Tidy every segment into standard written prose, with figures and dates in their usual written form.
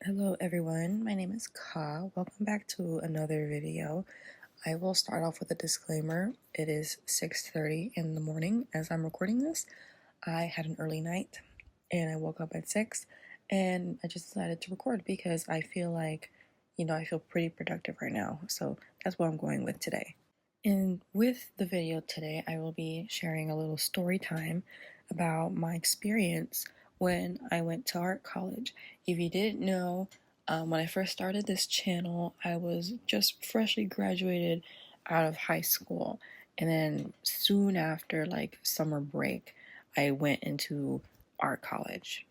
Hello everyone, my name is Ka. Welcome back to another video. I will start off with a disclaimer. It is 6:30 in the morning as I'm recording this. I had an early night and I woke up at 6 and I just decided to record because I feel like, I feel pretty productive right now. So that's what I'm going with today. And with the video today, I will be sharing a little story time about my experience when I went to art college. If you didn't know, when I first started this channel, I was just freshly graduated out of high school. And then soon after, like summer break, I went into art college.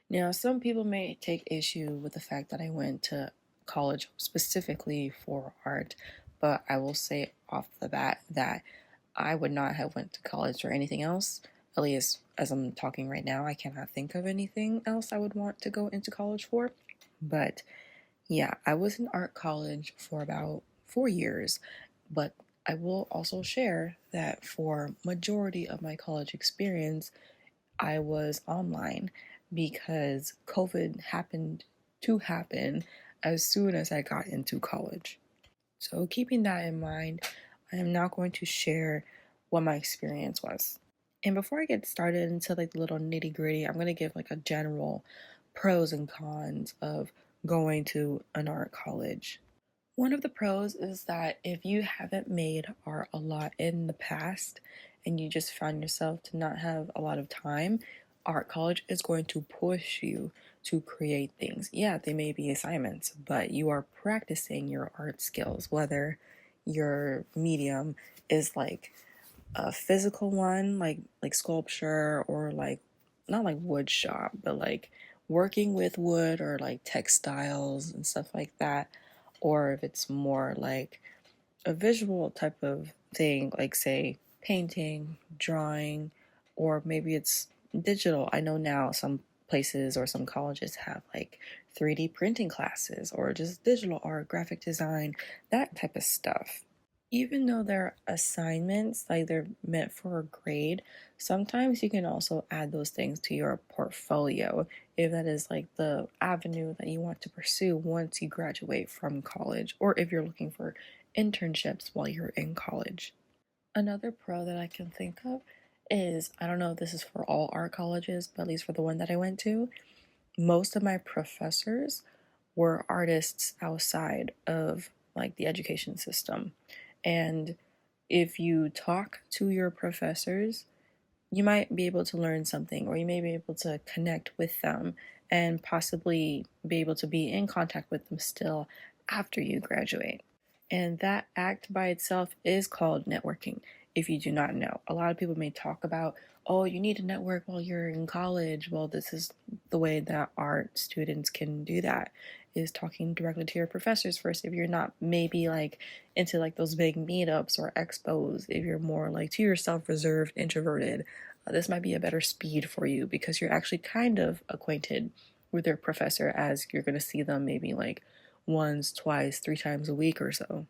Now, some people may take issue with the fact that I went to college specifically for art, but I will say off the bat that I would not have went to college for anything else. At least as I'm talking right now, I cannot think of anything else I would want to go into college for. But yeah, I was in art college for about 4 years, but I will also share that for majority of my college experience, I was online because COVID happened to happen as soon as I got into college. So keeping that in mind, I am now going to share what my experience was. And before I get started into like the little nitty-gritty, I'm going to give like a general pros and cons of going to an art college. One of the pros is that if you haven't made art a lot in the past and you just found yourself to not have a lot of time, art college is going to push you to create things. Yeah, they may be assignments, but you are practicing your art skills, whether your medium is like a physical one, like sculpture, or like not like wood shop, but like working with wood or like textiles and stuff like that, or if it's more like a visual type of thing, like say painting, drawing, or maybe it's digital. I know now some places or some colleges have like 3D printing classes or just digital art, graphic design, that type of stuff. Even though they're assignments, like they're meant for a grade, sometimes you can also add those things to your portfolio if that is like the avenue that you want to pursue once you graduate from college, or if you're looking for internships while you're in college. Another pro that I can think of is, I don't know if this is for all art colleges, but at least for the one that I went to, most of my professors were artists outside of like the education system. And if you talk to your professors, you might be able to learn something, or you may be able to connect with them and possibly be able to be in contact with them still after you graduate. And that act by itself is called networking. If you do not know, a lot of people may talk about, oh, you need to network while you're in college. Well, this is the way that art students can do that, is talking directly to your professors first. If you're not maybe like into like those big meetups or expos, if you're more like to yourself reserved, introverted, this might be a better speed for you because you're actually kind of acquainted with your professor, as you're going to see them maybe like once, twice, 3 times a week or so.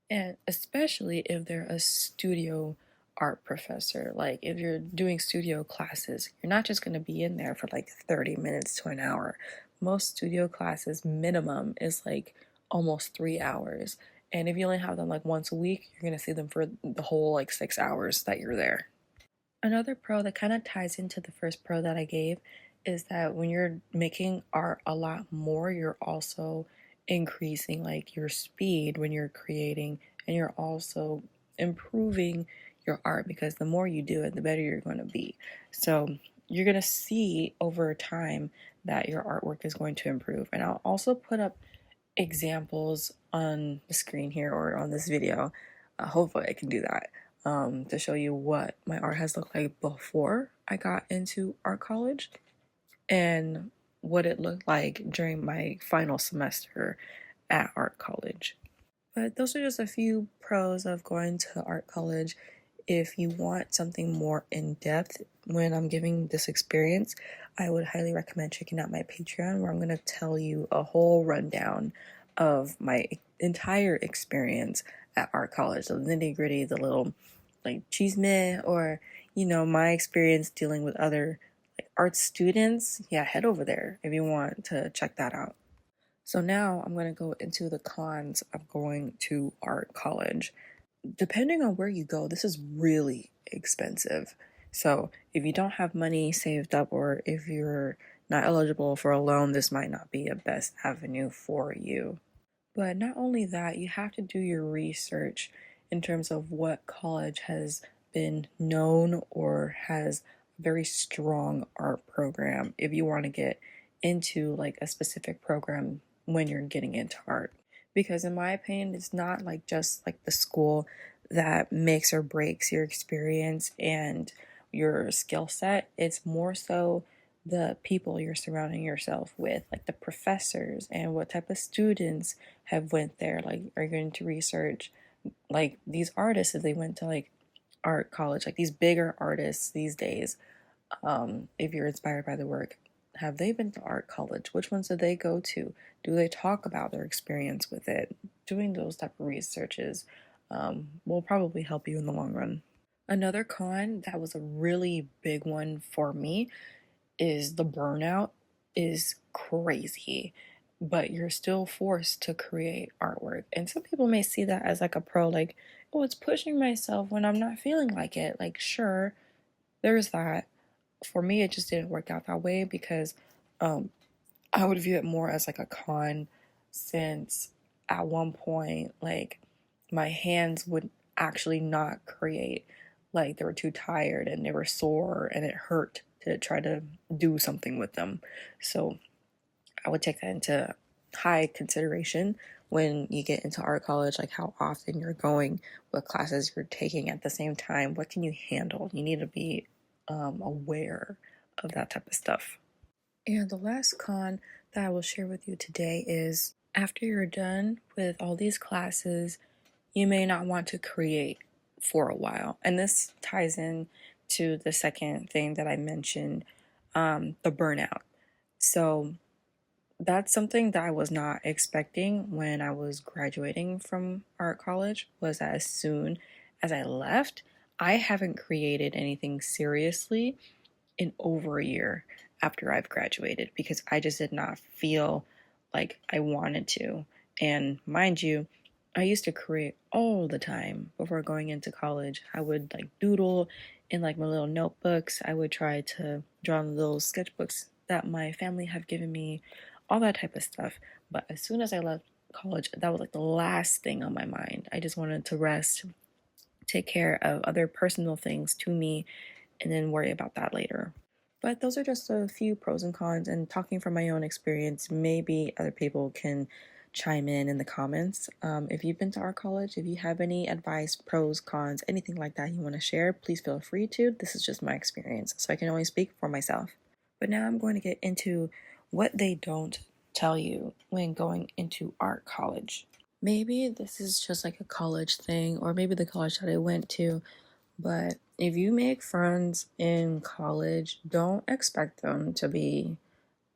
And especially if they're a studio art professor, like if you're doing studio classes, you're not just going to be in there for like 30 minutes to an hour. Most studio classes minimum is like almost 3 hours. And if you only have them like once a week, you're going to see them for the whole like 6 hours that you're there. Another pro that kind of ties into the first pro that I gave is that when you're making art a lot more, you're also increasing like your speed when you're creating, and you're also improving your art because the more you do it, the better you're going to be. So you're going to see over time that your artwork is going to improve. And I'll also put up examples on the screen here or on this video. Hopefully I can do that, to show you what my art has looked like before I got into art college and what it looked like during my final semester at art college. But those are just a few pros of going to art college. If you want something more in depth when I'm giving this experience, I would highly recommend checking out my Patreon, where I'm going to tell you a whole rundown of my entire experience at art college, the nitty gritty, the little like chisme, or my experience dealing with other like art students. Yeah, head over there if you want to check that out. So now I'm going to go into the cons of going to art college. Depending on where you go, this is really expensive. So if you don't have money saved up, or if you're not eligible for a loan, this might not be a best avenue for you. But not only that, you have to do your research in terms of what college has been known or has a very strong art program if you want to get into like a specific program when you're getting into art. Because in my opinion, it's not like just like the school that makes or breaks your experience and your skill set. It's more so the people you're surrounding yourself with, like the professors and what type of students have went there. Like, are you going to research like these artists if they went to like art college, like these bigger artists these days? If you're inspired by the work, have they been to art college? Which ones did they go to? Do they talk about their experience with it? Doing those type of researches will probably help you in the long run. Another con that was a really big one for me is the burnout is crazy, but you're still forced to create artwork. And some people may see that as like a pro, like, oh, it's pushing myself when I'm not feeling like it. Like, sure, there's that. For me, it just didn't work out that way because I would view it more as like a con, since at one point, like, my hands would actually not create. Like, they were too tired and they were sore and it hurt to try to do something with them. So I would take that into high consideration when you get into art college, like how often you're going, what classes you're taking at the same time, what can you handle? You need to be aware of that type of stuff. And the last con that I will share with you today is after you're done with all these classes, you may not want to create for a while. And this ties in to the second thing that I mentioned, the burnout. So that's something that I was not expecting when I was graduating from art college, was that as soon as I left, I haven't created anything seriously in over a year after I've graduated because I just did not feel like I wanted to. And mind you, I used to create all the time before going into college. I would like doodle in like my little notebooks. I would try to draw in those sketchbooks that my family have given me, all that type of stuff. But as soon as I left college, that was like the last thing on my mind. I just wanted to rest, take care of other personal things to me, and then worry about that later. But those are just a few pros and cons, and talking from my own experience, maybe other people can chime in the comments. If you've been to art college, if you have any advice, pros, cons, anything like that you want to share, please feel free to. This is just my experience, so I can only speak for myself. But now I'm going to get into what they don't tell you when going into art college. Maybe this is just like a college thing, or maybe the college that I went to, but if you make friends in college, don't expect them to be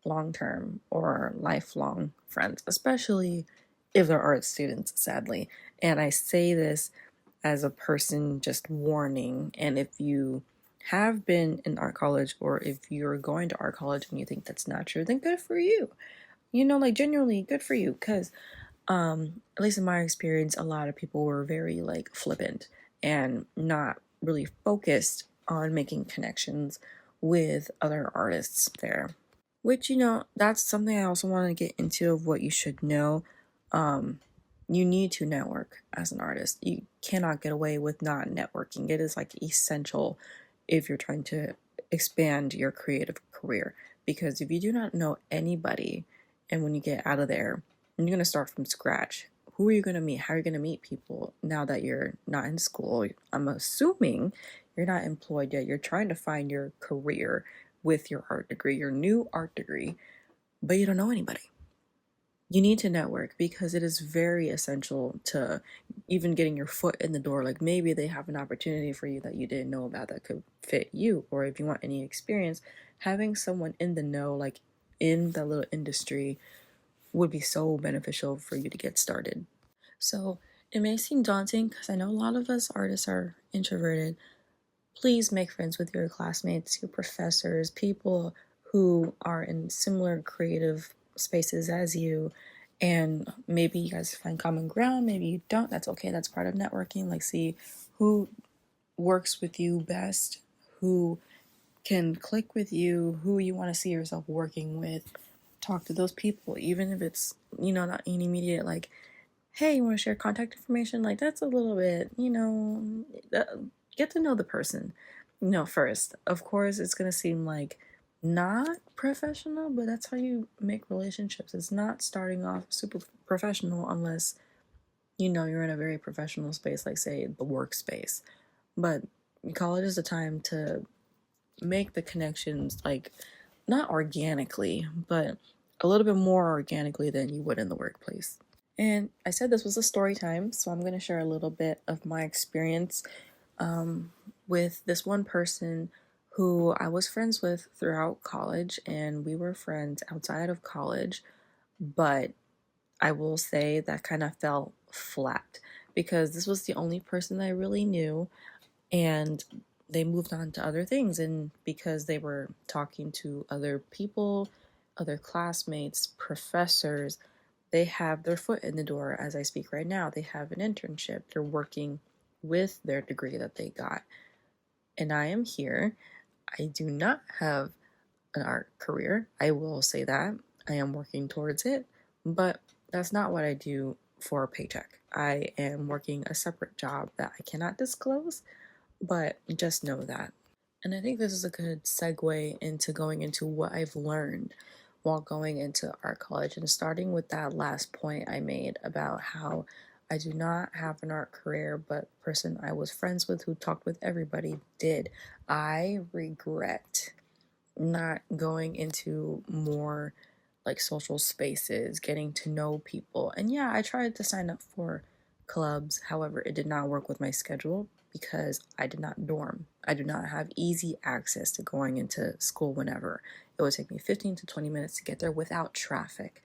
long term or lifelong friends, especially if they're art students, sadly. And I say this as a person just warning. And if you have been in art college, or if you're going to art college and you think that's not true, then good for you. You know, like, genuinely good for you. Because at least in my experience, a lot of people were very like flippant and not really focused on making connections with other artists there. Which, you know, that's something I also want to get into of what you should know. You need to network as an artist. You cannot get away with not networking. It is like essential if you're trying to expand your creative career. Because if you do not know anybody, and when you get out of there, you're going to start from scratch. Who are you going to meet? How are you going to meet people now that you're not in school? I'm assuming you're not employed yet. You're trying to find your career with your art degree, your new art degree, but you don't know anybody. You need to network because it is very essential to even getting your foot in the door. Like, maybe they have an opportunity for you that you didn't know about that could fit you, or if you want any experience, having someone in the know, like in the little industry, would be so beneficial for you to get started. So it may seem daunting because I know a lot of us artists are introverted. Please make friends with your classmates, your professors, people who are in similar creative spaces as you, And maybe you guys find common ground, maybe you don't. That's okay. That's part of networking. Like, see who works with you best, who can click with you, who you want to see yourself working with. Talk to those people, even if it's, not an immediate, like, hey, you want to share contact information? Like, that's a little bit, get to know the person, first. Of course, it's going to seem like not professional, but that's how you make relationships. It's not starting off super professional unless, you're in a very professional space, like, say, the workspace. But college is the time to make the connections, like, not organically, but a little bit more organically than you would in the workplace. And I said this was a story time, so I'm going to share a little bit of my experience with this one person who I was friends with throughout college, and we were friends outside of college, but I will say that kind of fell flat because this was the only person that I really knew, and they moved on to other things. And because they were talking to other people, other classmates, professors, they have their foot in the door as I speak right now. They have an internship. They're working with their degree that they got. And I am here. I do not have an art career. I will say that. I am working towards it, but that's not what I do for a paycheck. I am working a separate job that I cannot disclose, but just know that. And I think this is a good segue into going into what I've learned while going into art college, and starting with that last point I made about how I do not have an art career, but the person I was friends with who talked with everybody did. I regret not going into more like social spaces, getting to know people. And yeah, I tried to sign up for clubs. However, it did not work with my schedule because I did not dorm. I do not have easy access to going into school whenever. It would take me 15 to 20 minutes to get there without traffic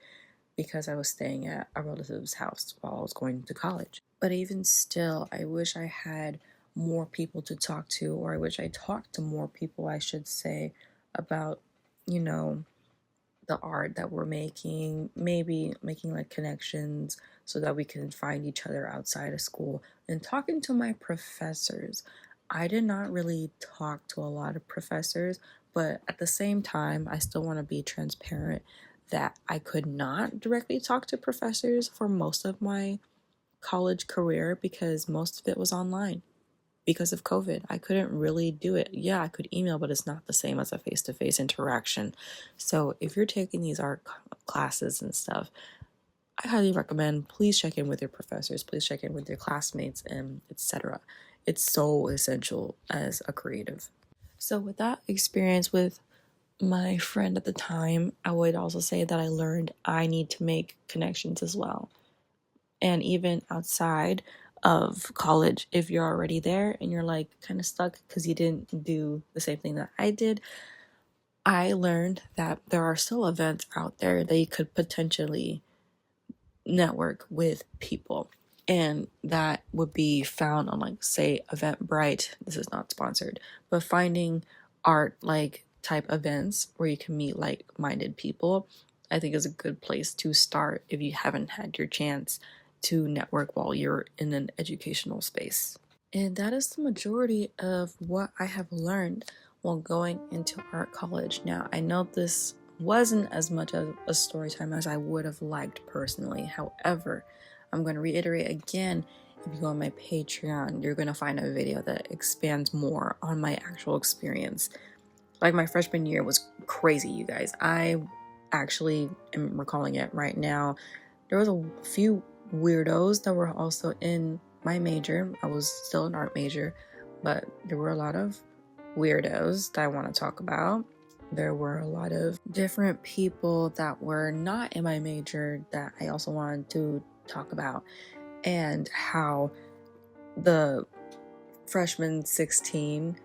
because I was staying at a relative's house while I was going to college. But even still, I wish I had more people to talk to, or I wish I talked to more people, I should say, about, the art that we're making, maybe making like connections so that we can find each other outside of school. And talking to my professors, I did not really talk to a lot of professors, but at the same time, I still want to be transparent that I could not directly talk to professors for most of my college career because most of it was online. Because of COVID, I couldn't really do it. Yeah, I could email, but it's not the same as a face-to-face interaction. So if you're taking these art classes and stuff, I highly recommend please check in with your professors, please check in with your classmates, and etc. It's so essential as a creative. So with that experience with my friend at the time, I would also say that I learned I need to make connections as well. And even outside of college, if you're already there and you're like kind of stuck because you didn't do the same thing that I did, I learned that there are still events out there that you could potentially network with people. And that would be found on, like, say, Eventbrite. This is not sponsored, but finding art like type events where you can meet like-minded people, I think is a good place to start if you haven't had your chance to network while you're in an educational space. And that is the majority of what I have learned while going into art college. Now, I know this wasn't as much of a story time as I would have liked personally. However, I'm going to reiterate again, if you go on my Patreon, you're going to find a video that expands more on my actual experience. Like, my freshman year was crazy, you guys. I actually am recalling it right now. There was a few weirdos that were also in my major. I was still an art major, but there were a lot of weirdos that I want to talk about. There were a lot of different people that were not in my major that I also wanted to talk about, and how the freshman 16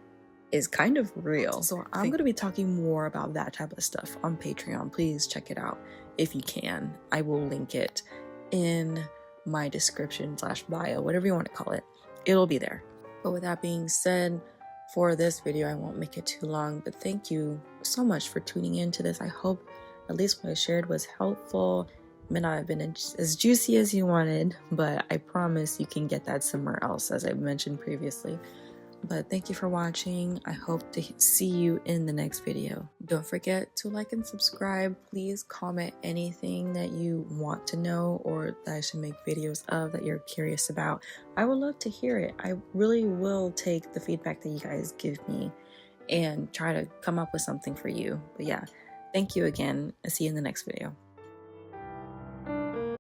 is kind of real. So I'm going to be talking more about that type of stuff on Patreon. Please check it out if you can. I will link it in my description / bio, whatever you want to call it. It'll be there. But with that being said, for this video, I won't make it too long, but thank you so much for tuning in to this. I hope at least what I shared was helpful, may not have been as juicy as you wanted, but I promise you can get that somewhere else, as I mentioned previously. But thank you for watching. I hope to see you in the next video. Don't forget to like and subscribe. Please comment anything that you want to know or that I should make videos of that you're curious about. I would love to hear it. I really will take the feedback that you guys give me and try to come up with something for you. But yeah, thank you again. I'll see you in the next video.